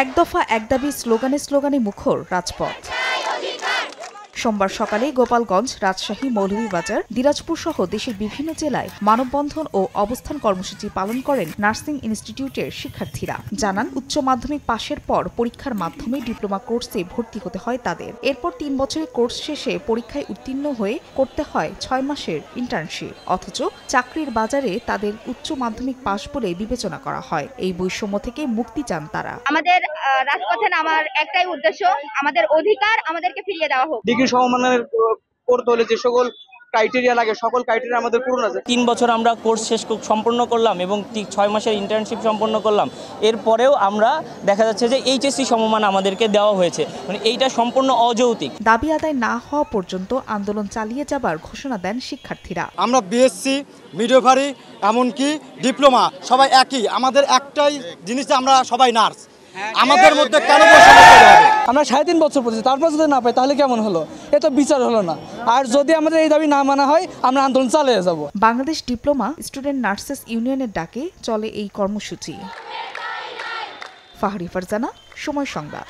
এক দফা এক দাবি স্লোগানে স্লোগানে মুখর রাজপথ। সোমবার সকালে গোপালগঞ্জ, রাজশাহী, মৌলভীবাজার, দিনাজপুর সহ দেশের বিভিন্ন জেলায় মানববন্ধন ও অবস্থান কর্মসূচি পালন করেন নার্সিং ইনস্টিটিউটের শিক্ষার্থীরা। জানান, উচ্চ মাধ্যমিক পাশের পর পরীক্ষার মাধ্যমে ডিপ্লোমা কোর্সে ভর্তি হতে হয় তাদের। এরপর ৩ বছরের কোর্স শেষে পরীক্ষায় উত্তীর্ণ হয়ে করতে হয় ৬ মাসের ইন্টার্নশিপ। অথচ চাকরির বাজারে তাদের উচ্চ মাধ্যমিক পাশ বলে বিবেচনা করা হয়। এই বৈষম্য থেকে মুক্তি চান তারা। আমাদের রাজপথে নামার একটাই উদ্দেশ্য, আমাদের অধিকার আমাদেরকে ফিরিয়ে দেওয়া হোক। ডিগ্রি সমমানের করতে হলে যে সকল ক্রাইটেরিয়া লাগে সকল ক্রাইটেরিয়া আমাদের পূরণ আছে। ৩ বছর আমরা কোর্স শেষ সম্পন্ন করলাম এবং ৬ মাসের ইন্টার্নশিপ সম্পন্ন করলাম। এরপরেও আমরা দেখা যাচ্ছে যে এইচএসসি সমমান আমাদেরকে দেওয়া হয়েছে, মানে এইটা সম্পূর্ণ অযৌক্তিক। দাবি আদায় না হওয়া পর্যন্ত আন্দোলন চালিয়ে যাবার ঘোষণা দেন শিক্ষার্থীরা। আমরা বিএসসি, মিডওয়াইফারি, এমনকি ডিপ্লোমা সবাই একই, আমাদের একটাই জিনিস, আমরা সবাই নার্স। আমাদের মধ্যে কেন বৈষম্য তৈরি হবে? আমরা ৩.৫ বছর পড়েছি, তারপর যদি না পাই তাহলে কেমন হলো? এ তো বিচার হলো না। আর যদি আমাদের এই দাবি না মানা হয় আমরা আন্দোলন চালিয়ে যাব। বাংলাদেশ ডিপ্লোমা স্টুডেন্ট নার্সেস ইউনিয়নের ডাকে চলে এই কর্মসূচি। ফাহরি ফারজানা, সময় সংবাদ।